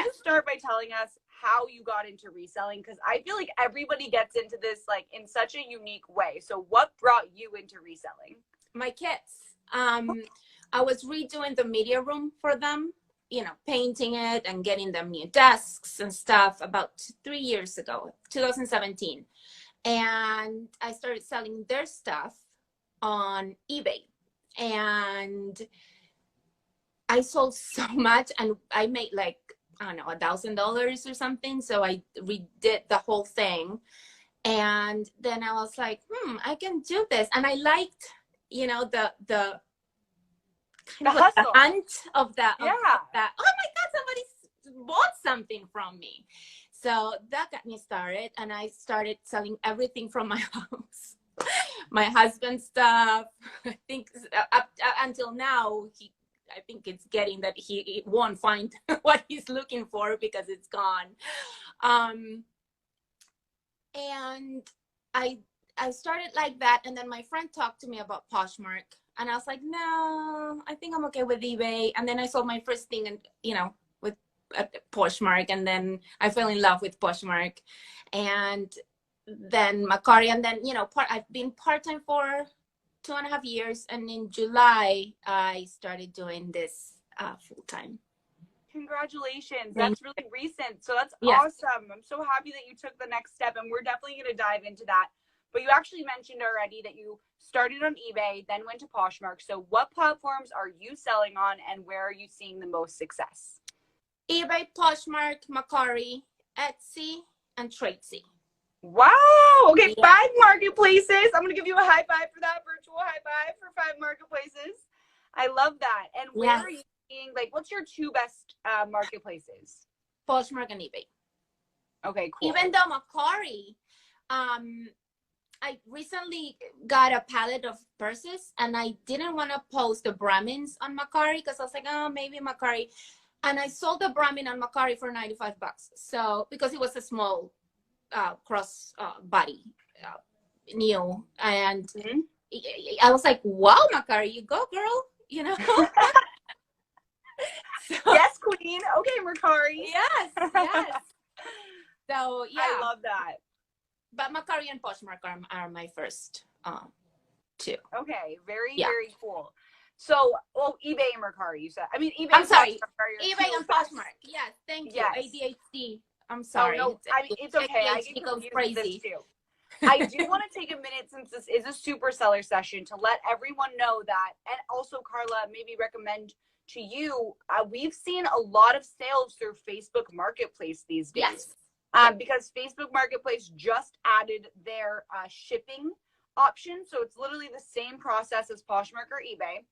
you start by telling us how you got into reselling? Because I feel like everybody gets into this like in such a unique way. So what brought you into reselling? My kids. I was redoing the media room for them, you know, painting it and getting them new desks and stuff about 3 years ago, 2017. And I started selling their stuff on eBay. And I sold so much, and I made like, I don't know, $1,000 or something. So I redid the whole thing. And then I was like, I can do this. And I liked, you know, the kind of like the hunt of that. Oh my God, somebody bought something from me. So that got me started, and I started selling everything from my house. My husband's stuff. I think up until now, I think it's getting that he won't find what he's looking for because it's gone. And I started like that, and then my friend talked to me about Poshmark, and I was like, no, I think I'm okay with eBay. And then I sold my first thing, and you know, with Poshmark, and then I fell in love with Poshmark, and then Macari, and then you know, I've been part-time for 2.5 years, and in July I started doing this full-time. Congratulations. That's really recent. So that's awesome. I'm so happy that you took the next step, and we're definitely going to dive into that. But you actually mentioned already that you started on eBay, then went to Poshmark. So what platforms are you selling on, and where are you seeing the most success? eBay, Poshmark, Macari, Etsy, and Tradesy. Wow. Okay, 5 marketplaces. I'm going to give you a high five for that, virtual high five for 5 marketplaces. I love that. And where are you seeing, like, what's your 2 best marketplaces? Poshmark and eBay. Okay, cool. Even though Macari, I recently got a palette of purses, and I didn't want to post the Brahmins on Macari because I was like, oh, maybe Macari. And I sold the Brahmin on Macari for $95. So, because it was a small cross body new, and I was like, wow, Macari, you go, girl, you know. So, yes, queen. Okay, Macari. Yes. So yeah, I love that. But Macari and Poshmark are my first 2. Okay, very cool. So, eBay and Macari, you said. I mean, eBay. I'm sorry, eBay and Poshmark. Yes, thank you. ADHD. I'm sorry. Oh, no, I mean, it's okay. I get confused with this too. I do want to take a minute, since this is a super seller session, to let everyone know that, and also Karla, maybe recommend to you, we've seen a lot of sales through Facebook Marketplace these days. Because Facebook Marketplace just added their shipping option. So it's literally the same process as Poshmark or eBay,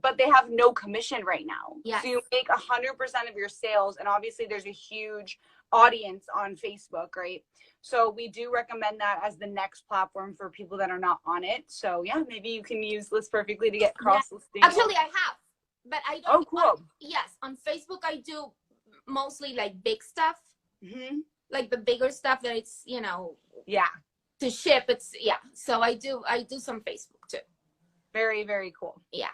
but they have no commission right now. So you make 100% of your sales, and obviously there's a huge audience on Facebook, right? So we do recommend that as the next platform for people that are not on it. So yeah, maybe you can use List Perfectly to get cross-listing. Actually, I have, but I don't. Oh, cool. Yes, on Facebook I do mostly like big stuff. Like the bigger stuff that it's, you know, to ship. It's so I do some Facebook too. Very, very cool. Yeah.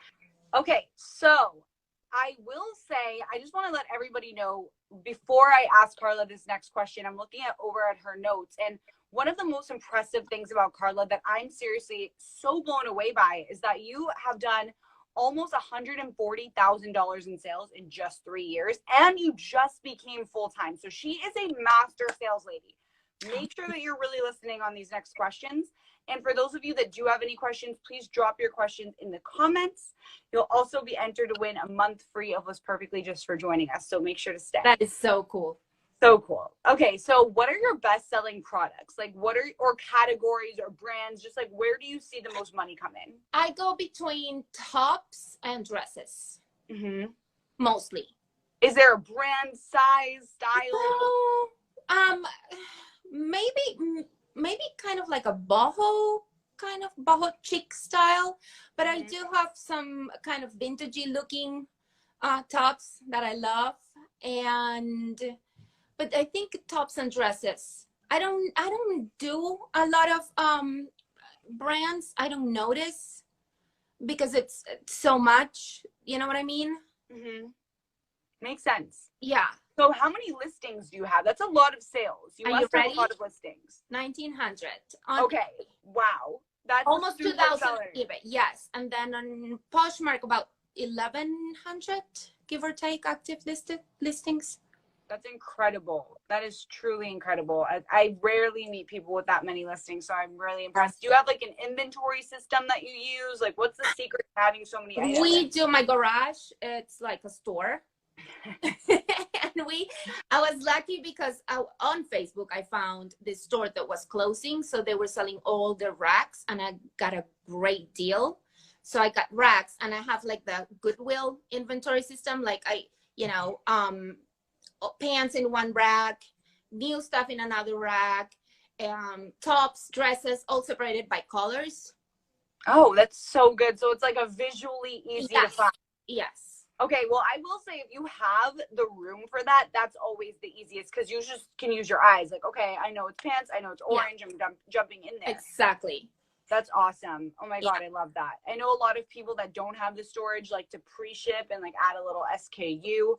Okay, so I will say, I just want to let everybody know, before I ask Karla this next question, I'm looking over at her notes, and one of the most impressive things about Karla that I'm seriously so blown away by is that you have done almost $140,000 in sales in just 3 years, and you just became full-time. So she is a master sales lady. Make sure that you're really listening on these next questions. And for those of you that do have any questions, please drop your questions in the comments. You'll also be entered to win a month free of List Perfectly just for joining us. So make sure to stay. That is so cool. So cool. Okay, so what are your best-selling products? Like, what are, or categories or brands? Just like, where do you see the most money come in? I go between tops and dresses. Mostly. Is there a brand, size, style? Maybe kind of like a boho chic style, but I do have some kind of vintagey looking tops that I love, but I think tops and dresses. I don't do a lot of brands. I don't notice because it's so much, you know what I mean? Makes sense. Yeah. So how many listings do you have? That's a lot of sales. You must have a lot of listings. 1,900. Okay. Wow. That's almost 2,000 seller. eBay. Yes. And then on Poshmark, about 1,100, give or take, active listings. That's incredible. That is truly incredible. I rarely meet people with that many listings, so I'm really impressed. Do you have like an inventory system that you use? Like, what's the secret to having so many items? We do my garage. It's like a store. And I was lucky because on Facebook, I found this store that was closing. So they were selling all the racks and I got a great deal. So I got racks and I have like the Goodwill inventory system. Like pants in one rack, new stuff in another rack, tops, dresses, all separated by colors. Oh, that's so good. So it's like a visually easy to find. Yes. Okay, well, I will say if you have the room for that, that's always the easiest because you just can use your eyes. Like, okay, I know it's pants. I know it's orange. I'm jumping in there. Exactly. That's awesome. Oh my God, I love that. I know a lot of people that don't have the storage like to pre-ship and like add a little SKU,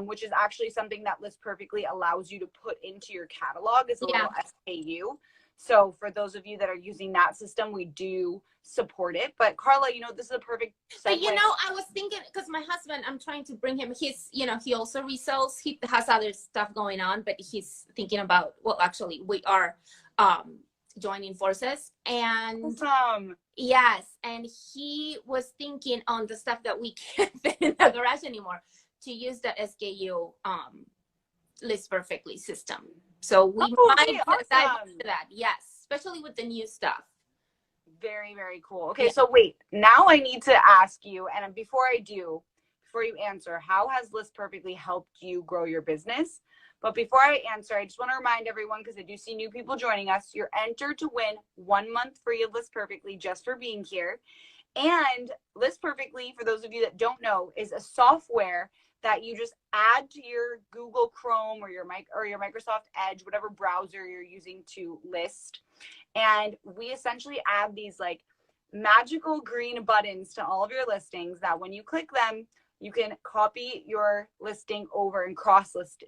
which is actually something that List Perfectly allows you to put into your catalog as a little SKU. So for those of you that are using that system, we do support it. But Karla, this is a perfect segue. But I was thinking, because my husband, I'm trying to bring him, he also resells. He has other stuff going on, but he's thinking about, well, actually, we are joining forces. And awesome. Yes, and he was thinking on the stuff that we can't fit in the garage anymore to use the SKU List Perfectly system. So we might dive into that. Yes, especially with the new stuff. Very, very cool. Okay, so wait, now I need to ask you, and before you answer, how has List Perfectly helped you grow your business? But before I answer, I just want to remind everyone, because I do see new people joining us, you're entered to win 1 month free of List Perfectly just for being here. And List Perfectly, for those of you that don't know, is a software that you just add to your Google Chrome or your Microsoft Edge, whatever browser you're using to list. And we essentially add these like magical green buttons to all of your listings that when you click them, you can copy your listing over and cross-post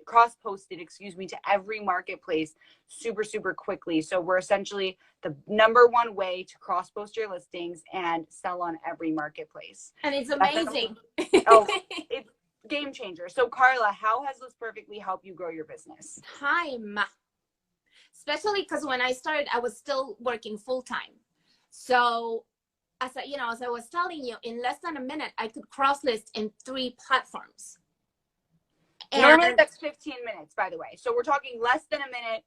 it, to every marketplace super, super quickly. So we're essentially the #1 way to cross-post your listings and sell on every marketplace. And it's amazing. It's game changer. So Karla, how has List Perfectly helped you grow your business? Time. Especially because when I started, I was still working full-time. So as I was telling you, in less than a minute, I could cross-list in 3 platforms. And normally that's 15 minutes, by the way. So we're talking less than a minute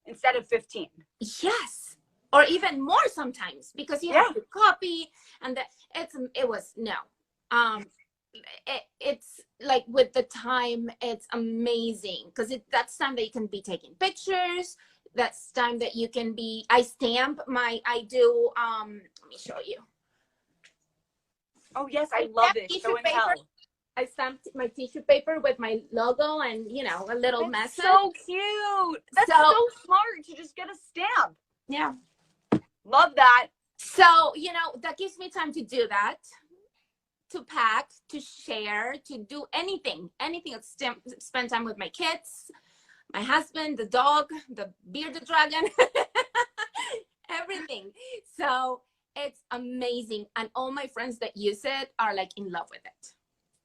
instead of 15. Yes. Or even more sometimes, because you have to copy and it's like with the time, it's amazing because that's time that you can be taking pictures. That's time that you can be, let me show you. Oh yes, I love it. I stamped my tissue paper with my logo and, a little message. So cute. That's so smart to just get a stamp. Yeah. Love that. So, that gives me time to do that, to pack, to share, to do anything, spend time with my kids, my husband, the dog, the bearded dragon, everything. So it's amazing. And all my friends that use it are like in love with it.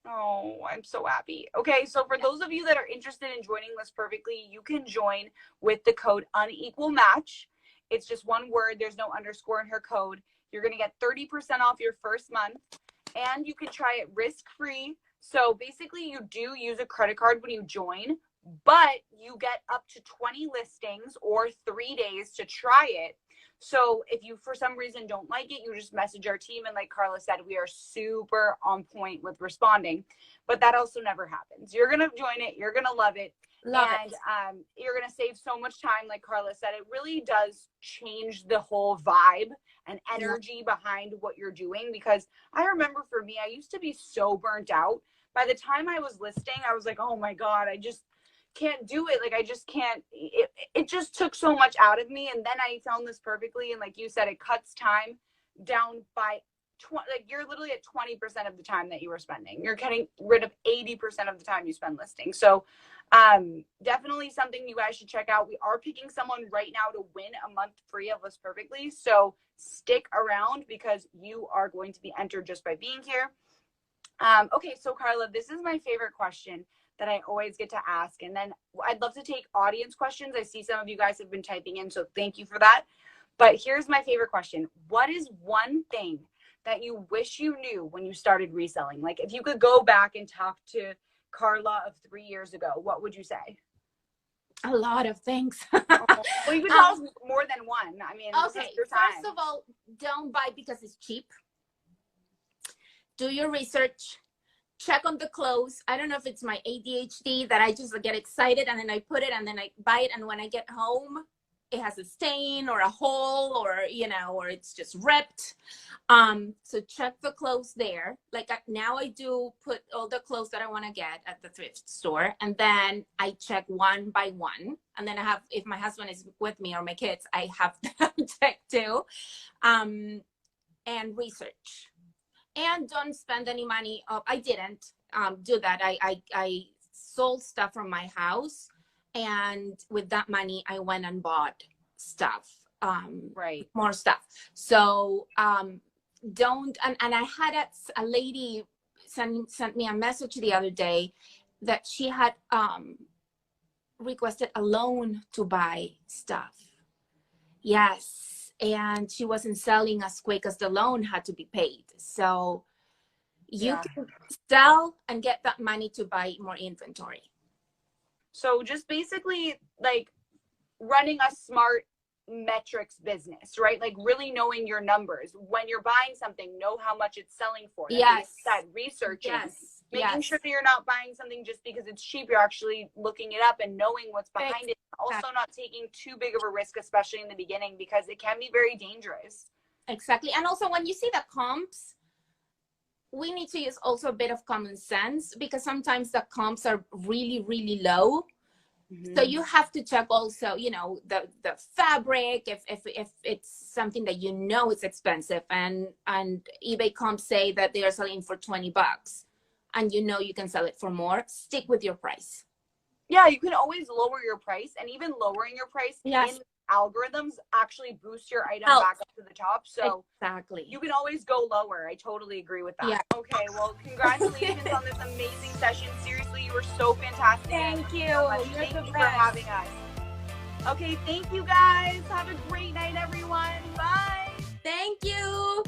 Oh, I'm so happy. Okay, so for those of you that are interested in joining List Perfectly, you can join with the code unequal match. It's just one word. There's no underscore in her code. You're going to get 30% off your first month, and you can try it risk-free. So basically, you do use a credit card when you join, but you get up to 20 listings or 3 days to try it. So if you, for some reason, don't like it, you just message our team. And like Karla said, we are super on point with responding, but that also never happens. You're going to join it. You're going to love it. You're going to save so much time. Like Karla said, it really does change the whole vibe and energy behind what you're doing. Because I remember for me, I used to be so burnt out. By the time I was listing, I was like, oh my God, I just can't do it. Like, I just can't, it just took so much out of me. And then I found This Perfectly. And like you said, it cuts time down by like you're literally at 20% of the time that you were spending. You're getting rid of 80% of the time you spend listing. So definitely something you guys should check out. We are picking someone right now to win a month free of List Perfectly. So stick around because you are going to be entered just by being here. Okay, so Karla, this is my favorite question that I always get to ask. And then I'd love to take audience questions. I see some of you guys have been typing in, so thank you for that. But here's my favorite question. What is one thing that you wish you knew when you started reselling? Like if you could go back and talk to Karla of 3 years ago, what would you say? A lot of things. Well, you can tell us more than one. I mean, okay, first of all, don't buy because it's cheap. Do your research. Check on the clothes. I don't know if it's my ADHD that I just get excited and then I put it and then I buy it. And when I get home, it has a stain or a hole or, you know, or it's just ripped. So check the clothes there. Like now I do put all the clothes that I want to get at the thrift store. And then I check one by one. And then I have, if my husband is with me or my kids, I have them check too. And research. And don't spend any money. I didn't do that. I sold stuff from my house. And with that money, I went and bought stuff, right, more stuff. So don't, and I had a lady sent me a message the other day that she had requested a loan to buy stuff. Yes. And she wasn't selling as quick as the loan had to be paid. So you can sell and get that money to buy more inventory. So just basically like running a smart metrics business, right? Like really knowing your numbers. When you're buying something, know how much it's selling for. Yes. That researching. Yes. Making sure that you're not buying something just because it's cheap. You're actually looking it up and knowing what's behind it. Also not taking too big of a risk, especially in the beginning, because it can be very dangerous. Exactly. And also when you see the comps, we need to use also a bit of common sense because sometimes the comps are really, really low. Mm-hmm. So you have to check also, you know, the fabric, if it's something that you know is expensive and eBay comps say that they are selling for $20 and you know you can sell it for more, stick with your price. Yeah, you can always lower your price, and even lowering your price in algorithms actually boost your item back up to the top. So exactly, you can always go lower. I totally agree with that. Yeah. Okay, well, congratulations on this amazing session. Seriously, you were so fantastic. Thank you. Thank you for having us. Okay, thank you guys. Have a great night, everyone. Bye. Thank you.